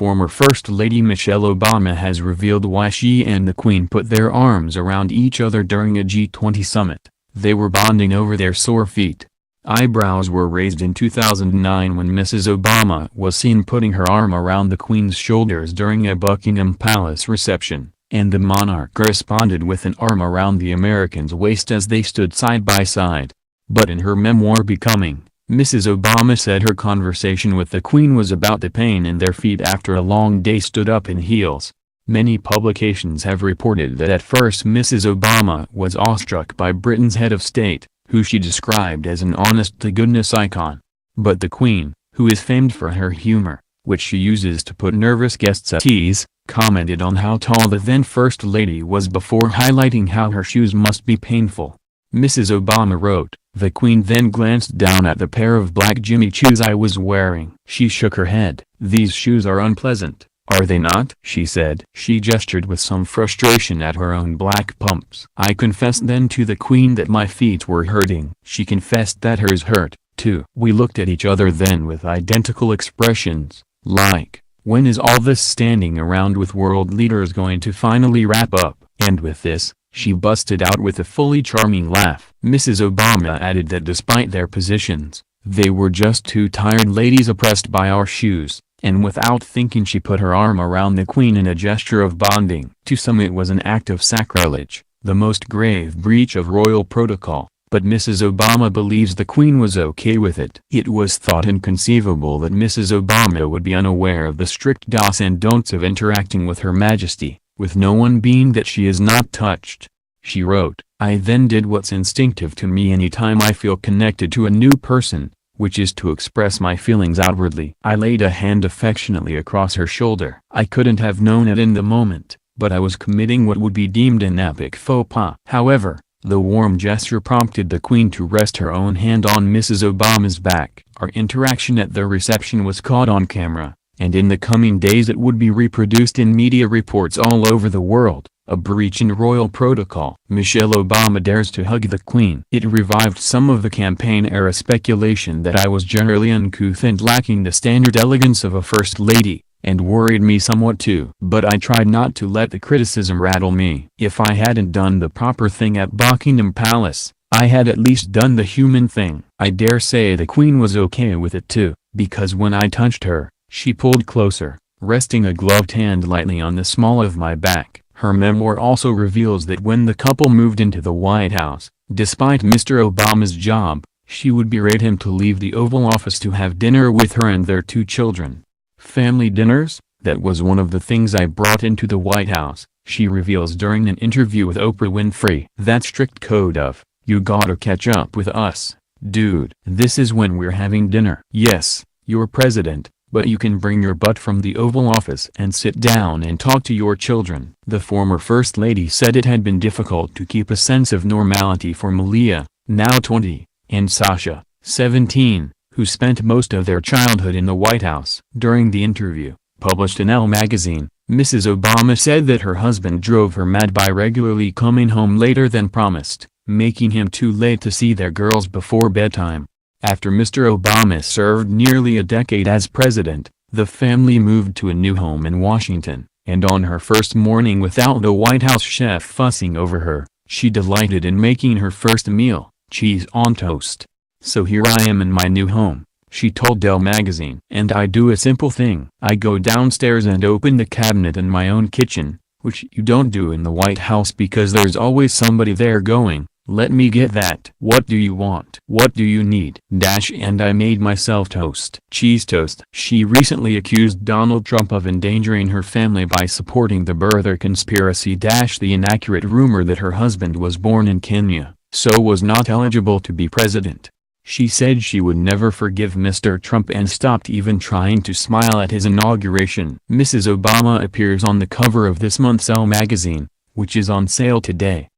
Former First Lady Michelle Obama has revealed why she and the Queen put their arms around each other during a G20 summit. They were bonding over their sore feet. Eyebrows were raised in 2009 when Mrs. Obama was seen putting her arm around the Queen's shoulders during a Buckingham Palace reception, and the monarch responded with an arm around the American's waist as they stood side by side. But in her memoir Becoming, Mrs. Obama said her conversation with the Queen was about the pain in their feet after a long day stood up in heels. Many publications have reported that at first Mrs. Obama was awestruck by Britain's head of state, who she described as an honest-to-goodness icon. But the Queen, who is famed for her humor, which she uses to put nervous guests at ease, commented on how tall the then First Lady was before highlighting how her shoes must be painful. Mrs. Obama wrote, "The Queen then glanced down at the pair of black Jimmy Choos I was wearing. She shook her head. 'These shoes are unpleasant, are they not?' she said." She gestured with some frustration at her own black pumps. "I confessed then to the Queen that my feet were hurting. She confessed that hers hurt, too. We looked at each other then with identical expressions, like, when is all this standing around with world leaders going to finally wrap up?" And with this, she busted out with a fully charming laugh. Mrs. Obama added that despite their positions, they were just two tired ladies oppressed by our shoes, and without thinking she put her arm around the Queen in a gesture of bonding. To some it was an act of sacrilege, the most grave breach of royal protocol, but Mrs. Obama believes the Queen was okay with it. It was thought inconceivable that Mrs. Obama would be unaware of the strict do's and don'ts of interacting with Her Majesty, with no one being that she is not touched. She wrote, "I then did what's instinctive to me anytime I feel connected to a new person, which is to express my feelings outwardly." I laid a hand affectionately across her shoulder. I couldn't have known it in the moment, but I was committing what would be deemed an epic faux pas. However, the warm gesture prompted the Queen to rest her own hand on Mrs. Obama's back. Our interaction at the reception was caught on camera, and in the coming days it would be reproduced in media reports all over the world. A breach in royal protocol. Michelle Obama dares to hug the Queen. It revived some of the campaign-era speculation that I was generally uncouth and lacking the standard elegance of a First Lady, and worried me somewhat too. But I tried not to let the criticism rattle me. If I hadn't done the proper thing at Buckingham Palace, I had at least done the human thing. I dare say the Queen was okay with it too, because when I touched her, she pulled closer, resting a gloved hand lightly on the small of my back. Her memoir also reveals that when the couple moved into the White House, despite Mr. Obama's job, she would berate him to leave the Oval Office to have dinner with her and their two children. "Family dinners? That was one of the things I brought into the White House," she reveals during an interview with Oprah Winfrey. "That strict code of, you gotta catch up with us, dude. This is when we're having dinner. Yes, you're president, but you can bring your butt from the Oval Office and sit down and talk to your children." The former First Lady said it had been difficult to keep a sense of normality for Malia, now 20, and Sasha, 17, who spent most of their childhood in the White House. During the interview, published in Elle magazine, Mrs. Obama said that her husband drove her mad by regularly coming home later than promised, making him too late to see their girls before bedtime. After Mr. Obama served nearly a decade as president, the family moved to a new home in Washington, and on her first morning without the White House chef fussing over her, she delighted in making her first meal, cheese on toast. "So here I am in my new home," she told Elle magazine. "And I do a simple thing. I go downstairs and open the cabinet in my own kitchen, which you don't do in the White House because there's always somebody there going, 'Let me get that. What do you want? What do you need?' And I made myself toast. Cheese toast." She recently accused Donald Trump of endangering her family by supporting the birther conspiracy. The inaccurate rumor that her husband was born in Kenya, so was not eligible to be president. She said she would never forgive Mr. Trump and stopped even trying to smile at his inauguration. Mrs. Obama appears on the cover of this month's Elle magazine, which is on sale today.